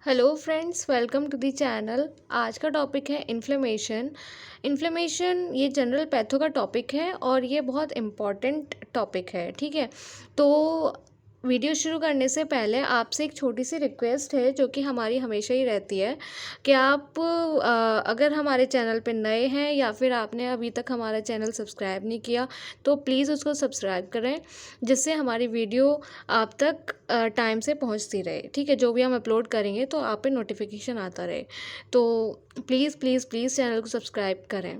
Hello friends, welcome to the channel. आज का topic है इन्फ्लेमेशन। इन्फ्लेमेशन ये जनरल पैथो का टॉपिक है और ये बहुत इम्पॉर्टेंट टॉपिक है। ठीक है, तो वीडियो शुरू करने से पहले आपसे एक छोटी सी रिक्वेस्ट है जो कि हमारी हमेशा ही रहती है कि आप अगर हमारे चैनल पे नए हैं या फिर आपने अभी तक हमारा चैनल सब्सक्राइब नहीं किया तो प्लीज़ उसको सब्सक्राइब करें, जिससे हमारी वीडियो आप तक टाइम से पहुंचती रहे। ठीक है, जो भी हम अपलोड करेंगे तो आप पे नोटिफिकेशन आता रहे। तो प्लीज़ प्लीज़ प्लीज़ चैनल को सब्सक्राइब करें।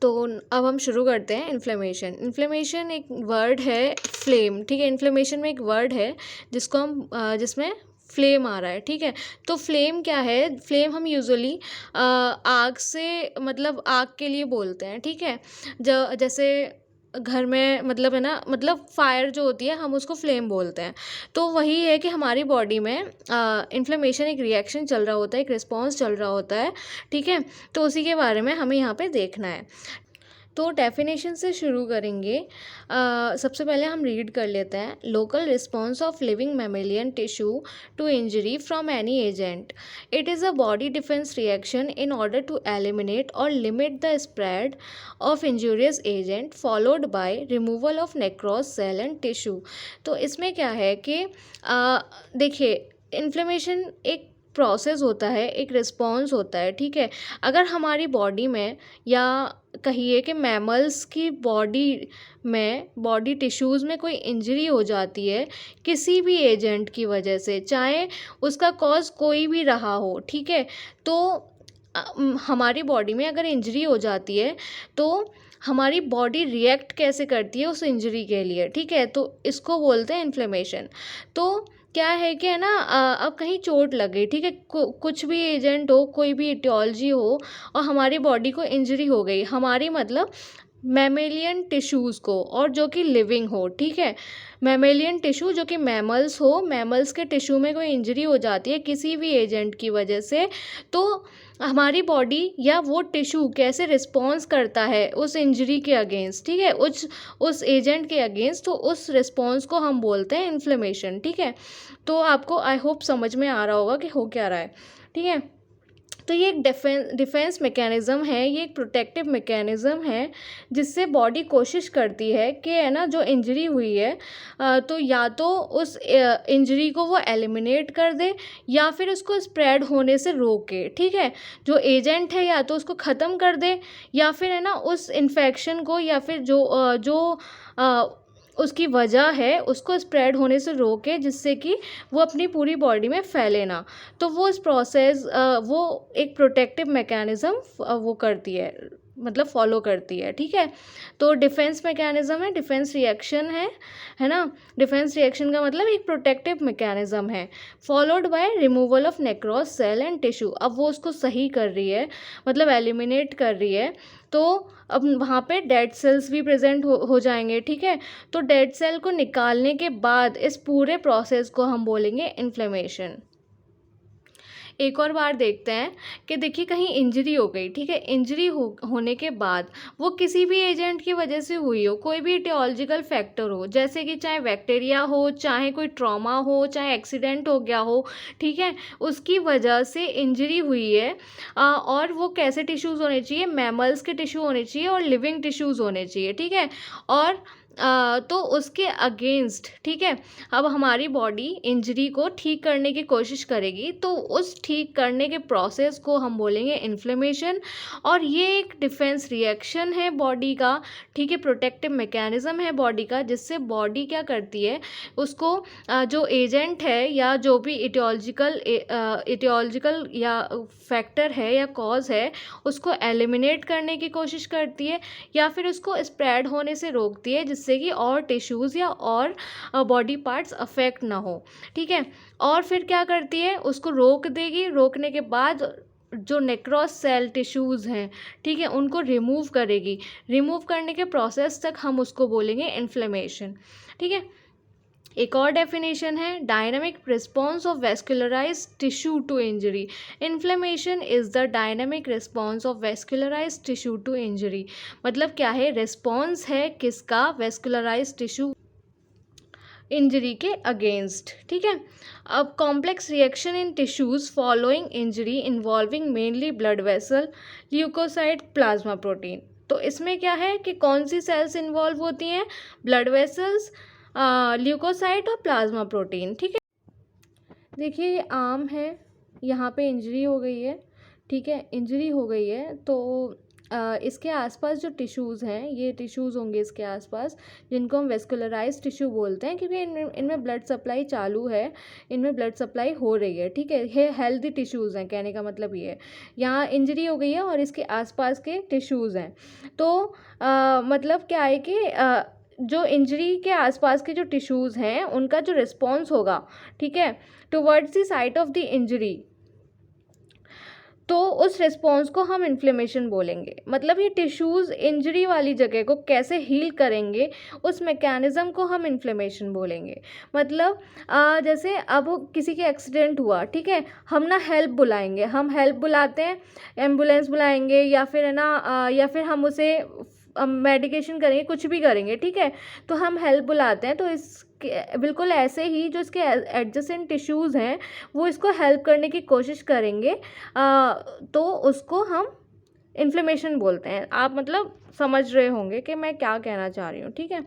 तो अब हम शुरू करते हैं। इन्फ्लेमेशन एक वर्ड है, फ्लेम। ठीक है, इन्फ्लेमेशन में एक वर्ड है जिसको हम जिसमें फ्लेम आ रहा है। ठीक है, तो फ्लेम क्या है? फ्लेम हम यूजुअली आग से मतलब आग के लिए बोलते हैं। ठीक है, जैसे घर में मतलब है ना, मतलब फायर जो होती है हम उसको फ्लेम बोलते हैं। तो वही है कि हमारी बॉडी में इन्फ्लेमेशन एक रिएक्शन चल रहा होता है, एक रिस्पॉन्स चल रहा होता है। ठीक है, तो उसी के बारे में हमें यहाँ पे देखना है। तो डेफिनेशन से शुरू करेंगे। सबसे पहले हम रीड कर लेते हैं। Local response of living mammalian tissue to injury from any agent. It is a body defence reaction in order to eliminate और limit the spread of injurious agent followed by removal of necrose cell and tissue. तो इसमें क्या है कि देखिए, inflammation एक process होता है, एक रिस्पॉन्स होता है। ठीक है, अगर हमारी बॉडी में या कहिए कि मैमल्स की बॉडी में, बॉडी टिश्यूज़ में कोई इंजरी हो जाती है किसी भी एजेंट की वजह से, चाहे उसका कॉज कोई भी रहा हो। ठीक है, तो हमारी बॉडी में अगर इंजरी हो जाती है तो हमारी बॉडी रिएक्ट कैसे करती है उस इंजरी के लिए। ठीक है, तो इसको बोलते हैं इन्फ्लेमेशन। तो क्या है कि है ना, अब कहीं चोट लग गई। ठीक है, कुछ भी एजेंट हो, कोई भी इटियोलॉजी हो और हमारी बॉडी को इंजरी हो गई, हमारी मतलब मैमेलियन टिश्यूज़ को, और जो कि लिविंग हो। ठीक है, मैमेलियन टिश्यू जो कि मैमल्स हो, मैमल्स के टिश्यू में कोई इंजरी हो जाती है किसी भी एजेंट की वजह से, तो हमारी बॉडी या वो टिश्यू कैसे रिस्पॉन्स करता है उस इंजरी के अगेंस्ट। ठीक है, उस एजेंट के अगेंस्ट, तो उस रिस्पॉन्स को हम बोलते हैं इन्फ्लेमेशन। ठीक है, तो आपको आई होप समझ में आ रहा होगा कि हो क्या रहा है। ठीक है, तो ये एक डिफेंस मैकेनिज़्म है, ये एक प्रोटेक्टिव मैकेनिज़्म है जिससे बॉडी कोशिश करती है कि है ना, जो इंजरी हुई है तो या तो उस इंजरी को वो एलिमिनेट कर दे या फिर उसको स्प्रेड होने से रोके। ठीक है, जो एजेंट है या तो उसको ख़त्म कर दे या फिर है ना उस इन्फेक्शन को या फिर जो उसकी वजह है उसको स्प्रेड होने से रोके, जिससे कि वो अपनी पूरी बॉडी में फैले ना। तो वो इस प्रोसेस वो एक प्रोटेक्टिव मैकेनिज़्म वो करती है, मतलब फॉलो करती है। ठीक है, तो डिफेंस मैकेनिज़्म है, डिफेंस रिएक्शन है ना। डिफेंस रिएक्शन का मतलब एक प्रोटेक्टिव मैकेनिज़्म है followed by removal of necrose cell and tissue. अब वो उसको सही कर रही है, मतलब एलिमिनेट कर रही है, तो अब वहाँ पे डेड सेल्स भी प्रेजेंट हो जाएंगे। ठीक है, तो डेड सेल को निकालने के बाद इस पूरे प्रोसेस को हम बोलेंगे इन्फ्लेमेशन। एक और बार देखते हैं कि देखिए, कहीं इंजरी हो गई। ठीक है, इंजरी होने के बाद वो किसी भी एजेंट की वजह से हुई हो, कोई भी इटियोलॉजिकल फैक्टर हो, जैसे कि चाहे बैक्टीरिया हो, चाहे कोई ट्रॉमा हो, चाहे एक्सीडेंट हो गया हो। ठीक है, उसकी वजह से इंजरी हुई है और वो कैसे टिश्यूज़ होने चाहिए? मैमल्स के टिश्यू होने चाहिए और लिविंग टिश्यूज़ होने चाहिए। ठीक है, और तो उसके अगेंस्ट, ठीक है, अब हमारी बॉडी इंजरी को ठीक करने की कोशिश करेगी, तो उस ठीक करने के प्रोसेस को हम बोलेंगे इन्फ्लेमेशन। और ये एक डिफेंस रिएक्शन है बॉडी का। ठीक है, प्रोटेक्टिव मैकेनिज़्म है बॉडी का, जिससे बॉडी क्या करती है, उसको जो एजेंट है या जो भी इटियोलॉजिकल या फैक्टर है या कॉज है, उसको एलिमिनेट करने की कोशिश करती है या फिर उसको स्प्रेड होने से रोकती है, जिससे कि और टिश्यूज़ या और बॉडी पार्ट्स अफेक्ट ना हो। ठीक है, और फिर क्या करती है, उसको रोक देगी। रोकने के बाद जो नेक्रोस सेल टिश्यूज़ हैं, ठीक है, उनको रिमूव करेगी। रिमूव करने के प्रोसेस तक हम उसको बोलेंगे इन्फ्लेमेशन। ठीक है, एक और डेफिनेशन है, dynamic response of vascularized tissue to injury. Inflammation is the dynamic response of vascularized tissue to injury. मतलब क्या है, रिस्पॉन्स है किसका? वेस्कुलराइज्ड टिश्यू इंजरी के अगेंस्ट, ठीक है। अब complex reaction in tissues following injury involving mainly blood vessel, leukocyte, plasma protein. तो इसमें क्या है कि कौन सी सेल्स इन्वॉल्व होती हैं, ब्लड वेसल्स, ल्यूकोसाइट और प्लाज्मा प्रोटीन, ठीक है। देखिए ये आम है, यहाँ पे इंजरी हो गई है, ठीक है, इंजरी हो गई है तो इसके आसपास जो टिश्यूज़ हैं, ये टिश्यूज़ होंगे इसके आसपास, जिनको हम वेस्कुलराइज टिश्यू बोलते हैं, क्योंकि इनमें ब्लड सप्लाई चालू है, इनमें ब्लड सप्लाई हो रही है, ठीक है। ये हेल्दी टिश्यूज़ हैं, कहने का मतलब ये है। यहाँ इंजरी हो गई है और इसके आसपास के टिश्यूज़ हैं, तो मतलब क्या है कि जो इंजरी के आसपास के जो टिश्यूज़ हैं उनका जो रिस्पॉन्स होगा, ठीक है, towards the site of the injury, तो उस रिस्पॉन्स को हम इन्फ्लेमेशन बोलेंगे। मतलब ये टिश्यूज़ इंजरी वाली जगह को कैसे हील करेंगे, उस मैकेनिज़्म को हम इन्फ्लेमेशन बोलेंगे। मतलब जैसे अब किसी के एक्सीडेंट हुआ, ठीक है, हम ना हेल्प बुलाएंगे, हम हेल्प बुलाते हैं, एम्बुलेंस बुलाएंगे या फिर है ना या फिर हम उसे मेडिकेशन करेंगे, कुछ भी करेंगे, ठीक है, तो हम हेल्प बुलाते हैं। तो बिल्कुल ऐसे ही जो इसके एडजेसेंट टिश्यूज़ हैं वो इसको हेल्प करने की कोशिश करेंगे, तो उसको हम इन्फ्लेमेशन बोलते हैं। आप मतलब समझ रहे होंगे कि मैं क्या कहना चाह रही हूँ, ठीक है।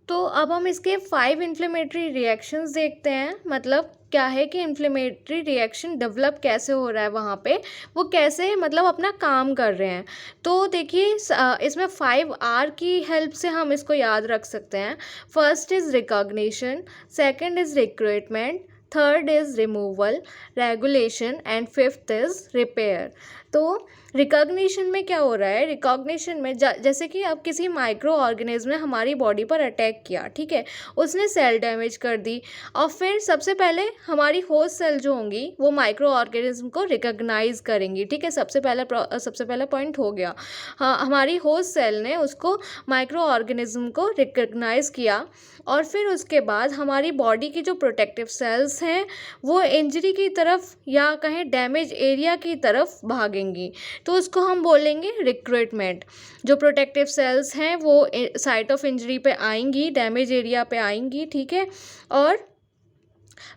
तो अब हम इसके 5 इन्फ्लेमेटरी रिएक्शंस देखते हैं। मतलब क्या है कि इन्फ्लेमेटरी रिएक्शन डेवलप कैसे हो रहा है वहाँ पे, वो कैसे मतलब अपना काम कर रहे हैं। तो देखिए इसमें 5R की हेल्प से हम इसको याद रख सकते हैं। First is recognition, second is recruitment, third is removal, regulation and fifth is repair. तो रिकॉग्निशन में क्या हो रहा है, रिकॉग्निशन में जैसे कि अब किसी माइक्रो ऑर्गेनिज्म ने हमारी बॉडी पर अटैक किया, ठीक है, उसने सेल डैमेज कर दी, और फिर सबसे पहले हमारी होस्ट सेल जो होंगी वो माइक्रो ऑर्गेनिज्म को रिकॉग्नाइज करेंगी, ठीक है। सबसे पहला पॉइंट हो गया, हाँ, हमारी होस्ट सेल ने उसको माइक्रो ऑर्गेनिज्म को रिकॉग्नाइज किया, और फिर उसके बाद हमारी बॉडी की जो प्रोटेक्टिव सेल्स हैं वो इंजरी की तरफ या कहें डैमेज एरिया की तरफ भागेंगी, तो उसको हम बोलेंगे रिक्रूटमेंट। जो प्रोटेक्टिव सेल्स हैं वो साइट ऑफ इंजरी पे आएंगी, डैमेज एरिया पे आएंगी, ठीक है, और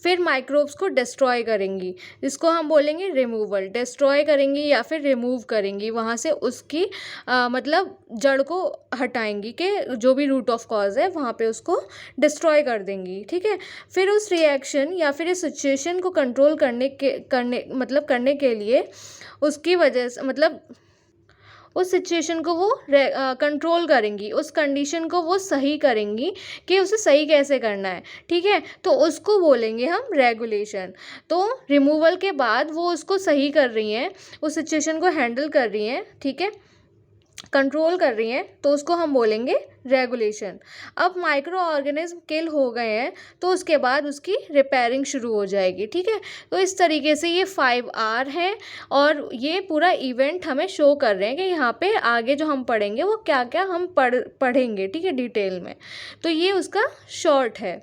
फिर माइक्रोब्स को डिस्ट्रॉय करेंगी, जिसको हम बोलेंगे रिमूवल। डिस्ट्रॉय करेंगी या फिर रिमूव करेंगी, वहाँ से उसकी मतलब जड़ को हटाएंगी, कि जो भी रूट ऑफ कॉज है वहाँ पे उसको डिस्ट्रॉय कर देंगी, ठीक है। फिर उस रिएक्शन या फिर इस सिचुएशन को कंट्रोल करने के लिए उसकी वजह से मतलब उस सिचुएशन को वो कंट्रोल करेंगी, उस कंडीशन को वो सही करेंगी कि उसे सही कैसे करना है, ठीक है, तो उसको बोलेंगे हम रेगुलेशन। तो रिमूवल के बाद वो उसको सही कर रही हैं, उस सिचुएशन को हैंडल कर रही हैं, ठीक है, कंट्रोल कर रही हैं, तो उसको हम बोलेंगे रेगुलेशन। अब माइक्रो ऑर्गेनिज्म किल हो गए हैं तो उसके बाद उसकी रिपेयरिंग शुरू हो जाएगी, ठीक है। तो इस तरीके से ये 5R है, और ये पूरा इवेंट हमें शो कर रहे हैं कि यहाँ पे आगे जो हम पढ़ेंगे वो क्या क्या हम पढ़ेंगे, ठीक है, डिटेल में। तो ये उसका शॉर्ट है।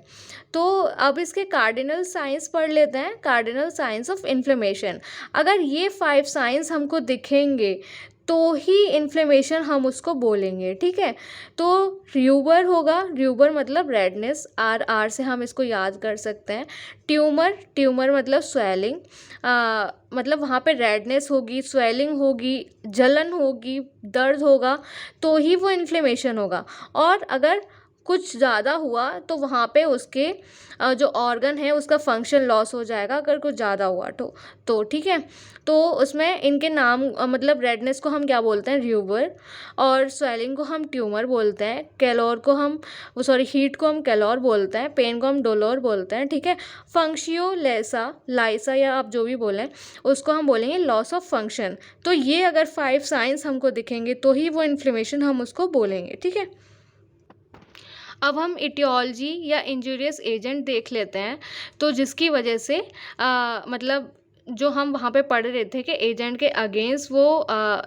तो अब इसके कार्डिनल साइंस पढ़ लेते हैं, कार्डिनल साइंस ऑफ इन्फ्लेमेशन। अगर ये 5 साइंस हमको दिखेंगे तो ही इन्फ्लेमेशन हम उसको बोलेंगे, ठीक है। तो र्यूबर होगा, र्यूबर मतलब रेडनेस, आर से हम इसको याद कर सकते हैं। ट्यूमर मतलब स्वेलिंग, मतलब वहाँ पे रेडनेस होगी, स्वेलिंग होगी, जलन होगी, दर्द होगा, तो ही वो इन्फ्लेमेशन होगा। और अगर कुछ ज़्यादा हुआ तो वहाँ पे उसके जो ऑर्गन है उसका फंक्शन लॉस हो जाएगा, अगर कुछ ज़्यादा हुआ तो ठीक है। तो उसमें इनके नाम मतलब रेडनेस को हम क्या बोलते हैं, र्यूबर, और स्वेलिंग को हम ट्यूमर बोलते हैं, कैलोर को हम हीट को हम कैलोर बोलते हैं, पेन को हम डोलोर बोलते हैं, ठीक है। फंक्शियो लाइसा या आप जो भी बोलें उसको हम बोलेंगे लॉस ऑफ फंक्शन। तो ये अगर 5 साइंस हमको दिखेंगे तो ही वो इन्फ्लेमेशन हम उसको बोलेंगे, ठीक है। अब हम इटियोलॉजी या इंजूरियस एजेंट देख लेते हैं, तो जिसकी वजह से मतलब जो हम वहाँ पे पढ़ रहे थे कि एजेंट के अगेंस्ट वो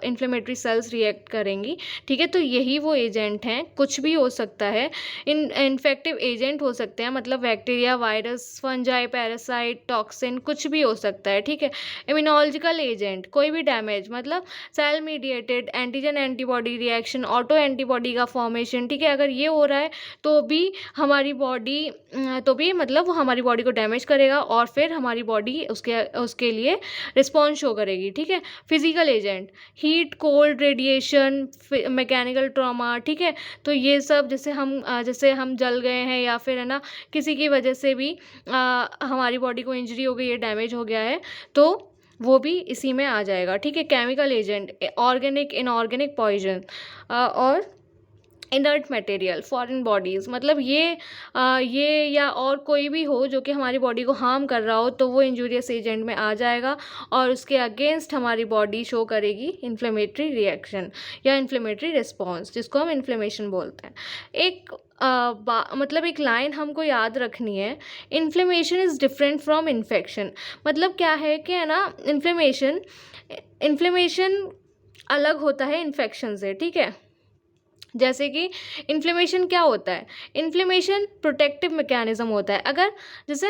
इन्फ्लेमेटरी सेल्स रिएक्ट करेंगी, ठीक है। तो यही वो एजेंट हैं, कुछ भी हो सकता है। इन्फेक्टिव एजेंट हो सकते हैं, मतलब bacteria, virus, fungi, parasite, toxin, कुछ भी हो सकता है, ठीक है। इम्यूनोलॉजिकल एजेंट, कोई भी डैमेज, मतलब cell mediated antigen antibody reaction, auto antibody का फॉर्मेशन, ठीक है। अगर ये हो रहा है तो भी हमारी बॉडी तो भी मतलब वो हमारी बॉडी को डैमेज करेगा और फिर हमारी बॉडी उसके लिए रिस्पॉन्स शो करेगी, ठीक है। Physical agent, heat, cold, radiation, mechanical trauma, ठीक है। तो ये सब जैसे हम जल गए हैं या फिर है ना किसी की वजह से भी हमारी बॉडी को इंजरी हो गई है, डैमेज हो गया है, तो वो भी इसी में आ जाएगा, ठीक है। Chemical agent, organic, inorganic poison और इनर्ट मटेरियल, फॉरेन बॉडीज़, मतलब ये या और कोई भी हो जो कि हमारी बॉडी को हार्म कर रहा हो, तो वो इंजूरियस एजेंट में आ जाएगा और उसके अगेंस्ट हमारी बॉडी शो करेगी इन्फ्लेमेटरी रिएक्शन या इन्फ्लेमेटरी रिस्पॉन्स, जिसको हम इन्फ्लेमेशन बोलते हैं। मतलब एक लाइन हमको याद रखनी है, inflammation is different from infection. मतलब क्या है कि है ना, इन्फ्लेमेशन अलग होता है इन्फेक्शन से, ठीक है। जैसे कि इन्फ्लेमेशन क्या होता है, इन्फ्लेमेशन प्रोटेक्टिव मैकेनिज्म होता है। अगर जैसे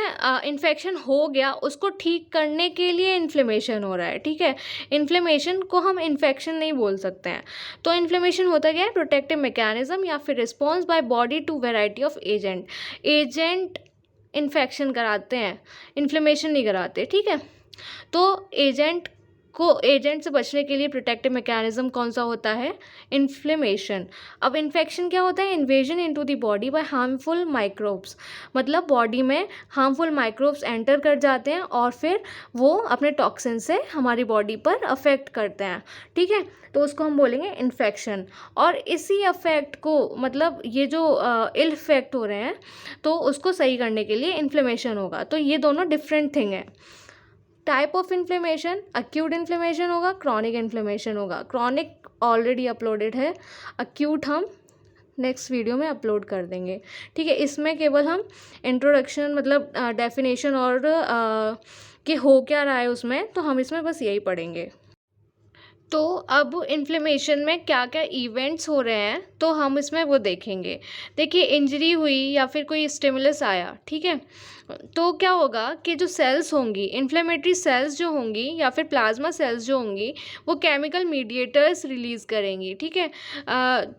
इन्फेक्शन हो गया, उसको ठीक करने के लिए इन्फ्लेमेशन हो रहा है, ठीक है। इन्फ्लेमेशन को हम इन्फेक्शन नहीं बोल सकते हैं। तो इन्फ्लेमेशन होता क्या है, प्रोटेक्टिव मैकेनिज्म या फिर response by body to variety of agent infection कराते हैं, इन्फ्लेमेशन नहीं कराते, ठीक है। तो एजेंट से बचने के लिए प्रोटेक्टिव मैकेनिज्म कौन सा होता है, इन्फ्लेमेशन। अब इन्फेक्शन क्या होता है, invasion into the body by harmful microbes, मतलब बॉडी में हार्मफुल माइक्रोब्स एंटर कर जाते हैं और फिर वो अपने टॉक्सिन से हमारी बॉडी पर अफेक्ट करते हैं, ठीक है। तो उसको हम बोलेंगे इन्फेक्शन। और इसी अफेक्ट को, मतलब ये जो इल इफेक्ट हो रहे हैं, तो उसको सही करने के लिए इन्फ्लेमेशन होगा। तो ये दोनों डिफरेंट थिंग है। Type of inflammation, acute inflammation होगा, क्रॉनिक इन्फ्लेमेशन होगा। क्रॉनिक ऑलरेडी अपलोडेड है, अक्यूट हम नेक्स्ट वीडियो में अपलोड कर देंगे, ठीक है। इसमें केवल हम इंट्रोडक्शन, मतलब डेफिनेशन और कि हो क्या रहा है उसमें, तो हम इसमें बस यही पढ़ेंगे। तो अब इन्फ्लेमेशन में क्या क्या इवेंट्स हो रहे हैं, तो हम इसमें वो देखेंगे। देखिए, इंजरी हुई या फिर कोई स्टिमुलस आया, ठीक है, तो क्या होगा कि जो सेल्स होंगी, इन्फ्लेमेटरी सेल्स जो होंगी या फिर प्लाज्मा सेल्स जो होंगी, वो केमिकल मीडिएटर्स रिलीज़ करेंगी, ठीक है।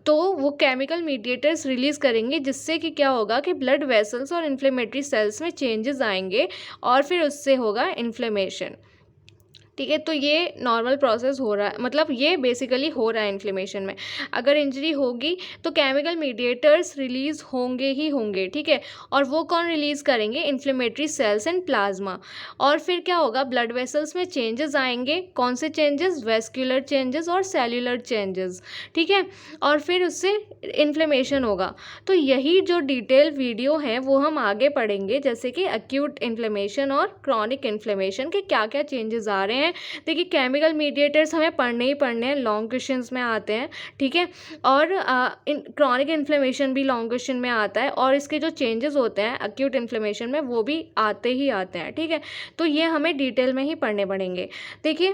तो वो केमिकल मीडिएटर्स रिलीज़ करेंगी, जिससे कि क्या होगा कि ब्लड वेसल्स और इन्फ्लेमेटरी सेल्स में चेंजेस आएंगे और फिर उससे होगा इन्फ्लेमेशन, ठीक है। तो ये नॉर्मल प्रोसेस हो रहा है, मतलब ये बेसिकली हो रहा है इन्फ्लेमेशन में। अगर इंजरी होगी तो केमिकल मीडिएटर्स रिलीज़ होंगे ही होंगे, ठीक है। और वो कौन रिलीज़ करेंगे, इन्फ्लेमेटरी सेल्स एंड प्लाज्मा। और फिर क्या होगा, ब्लड वेसल्स में चेंजेस आएंगे। कौन से चेंजेस, वेस्कुलर चेंजेस और सेल्यूलर चेंजेस, ठीक है। और फिर उससे इन्फ्लेमेशन होगा। तो यही जो डिटेल वीडियो है वो हम आगे पढ़ेंगे, जैसे कि एक्यूट इन्फ्लेमेशन और क्रॉनिक इन्फ्लेमेशन के क्या क्या चेंजेस आ रहे हैं। देखिए, केमिकल मीडिएटर्स हमें पढ़ने ही पढ़ने हैं, लॉन्ग क्वेश्चंस में आते हैं, ठीक है। और क्रॉनिक इन्फ्लेमेशन भी लॉन्ग क्वेश्चन में आता है, और इसके जो चेंजेस होते हैं एक्यूट इन्फ्लेमेशन में, वो भी आते ही आते हैं, ठीक है। तो ये हमें डिटेल में ही पढ़ने पड़ेंगे। देखिए,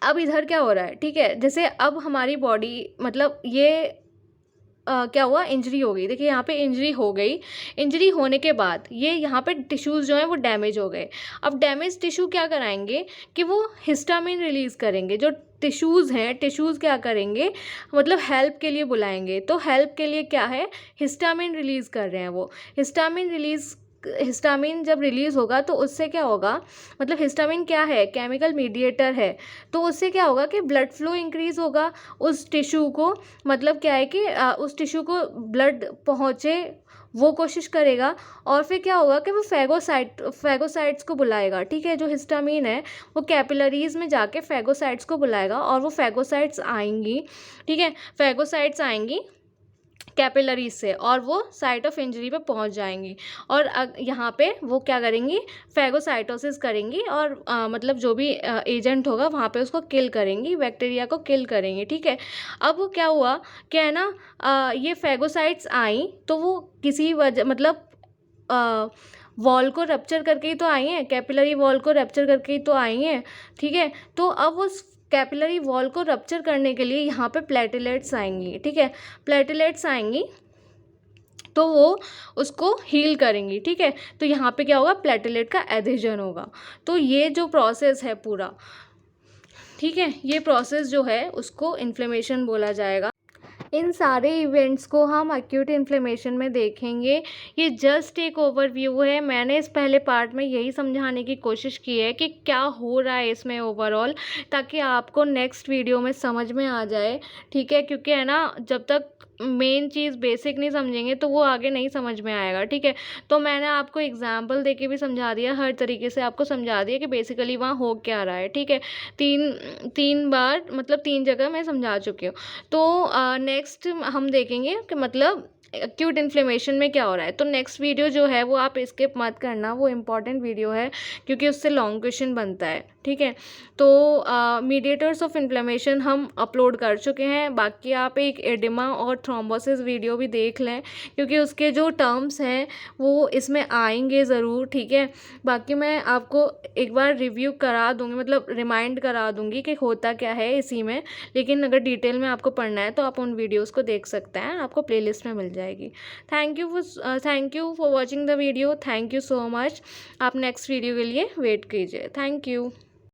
अब इधर क्या हो रहा है, ठीक है। जैसे अब हमारी बॉडी, मतलब ये क्या हुआ, इंजरी हो गई। देखिए, यहाँ पे इंजरी हो गई। इंजरी होने के बाद ये यहाँ पे टिश्यूज़ जो हैं वो डैमेज हो गए। अब डैमेज टिश्यू क्या कराएंगे कि वो हिस्टामिन रिलीज़ करेंगे। जो टिश्यूज़ हैं, टिश्यूज़ क्या करेंगे, मतलब हेल्प के लिए बुलाएंगे। तो हेल्प के लिए क्या है, हिस्टामिन रिलीज़ कर रहे हैं वो। हिस्टामिन जब रिलीज़ होगा तो उससे क्या होगा, मतलब हिस्टामिन क्या है, केमिकल मीडिएटर है। तो उससे क्या होगा कि ब्लड फ्लो इंक्रीज़ होगा उस टिश्यू को, मतलब क्या है कि उस टिश्यू को ब्लड पहुँचे, वो कोशिश करेगा। और फिर क्या होगा कि वो फैगोसाइट्स को बुलाएगा, ठीक है। जो हिस्टामिन है वो कैपिलरीज़ में जाके फैगोसाइट्स को बुलाएगा, और वो फैगोसाइट्स आएंगी, ठीक है। फैगोसाइट्स आएंगी कैपिलरीज से, और वो साइट ऑफ इंजरी पे पहुंच जाएंगी। और यहाँ पे वो क्या करेंगी, फैगोसाइटोसिस करेंगी, और मतलब जो भी एजेंट होगा वहाँ पे उसको किल करेंगी, बैक्टीरिया को किल करेंगी, ठीक है। अब क्या हुआ, क्या है ना, ये फैगोसाइट्स आई तो वो किसी वजह, मतलब वॉल को रप्चर करके ही तो आई हैं, कैपिलरी वॉल को रप्चर करके ही तो आई हैं, ठीक है। तो अब उस कैपिलरी वॉल को रप्चर करने के लिए यहाँ पे प्लेटलेट्स आएंगी, ठीक है, प्लेटलेट्स आएंगी तो वो उसको हील करेंगी, ठीक है। तो यहाँ पे क्या होगा, प्लेटलेट का एडिशन होगा। तो ये जो प्रोसेस है पूरा, ठीक है, ये प्रोसेस जो है उसको इन्फ्लेमेशन बोला जाएगा। इन सारे इवेंट्स को हम एक्यूट इन्फ्लेमेशन में देखेंगे। ये जस्ट एक ओवरव्यू है, मैंने इस पहले पार्ट में यही समझाने की कोशिश की है कि क्या हो रहा है इसमें ओवरऑल, ताकि आपको नेक्स्ट वीडियो में समझ में आ जाए, ठीक है। क्योंकि है ना, जब तक मेन चीज़ बेसिक नहीं समझेंगे तो वो आगे नहीं समझ में आएगा, ठीक है। तो मैंने आपको एग्जाम्पल देके भी समझा दिया, हर तरीके से आपको समझा दिया कि बेसिकली वहाँ हो क्या रहा है, ठीक है। तीन बार मतलब 3 जगह मैं समझा चुकी हूँ। तो नेक्स्ट हम देखेंगे कि मतलब एक्यूट इन्फ्लेमेशन में क्या हो रहा है। तो नेक्स्ट वीडियो जो है वो आप स्किप मत करना, वो इम्पॉर्टेंट वीडियो है क्योंकि उससे लॉन्ग क्वेश्चन बनता है, ठीक है। तो मीडिएटर्स ऑफ इन्फ्लेमेशन हम अपलोड कर चुके हैं, बाकी आप एक एडिमा और थ्रोम्बोसिस वीडियो भी देख लें क्योंकि उसके जो टर्म्स हैं वो इसमें आएंगे ज़रूर, ठीक है। बाकी मैं आपको एक बार रिव्यू करा दूँगी, मतलब रिमाइंड करा दूँगी कि होता क्या है इसी में, लेकिन अगर डिटेल में आपको पढ़ना है तो आप उन वीडियोज़ को देख सकते हैं, आपको प्लेलिस्ट में मिल जाएगी। Thank you for watching the video, thank you so much. आप नेक्स्ट वीडियो के लिए वेट कीजिए, थैंक यू।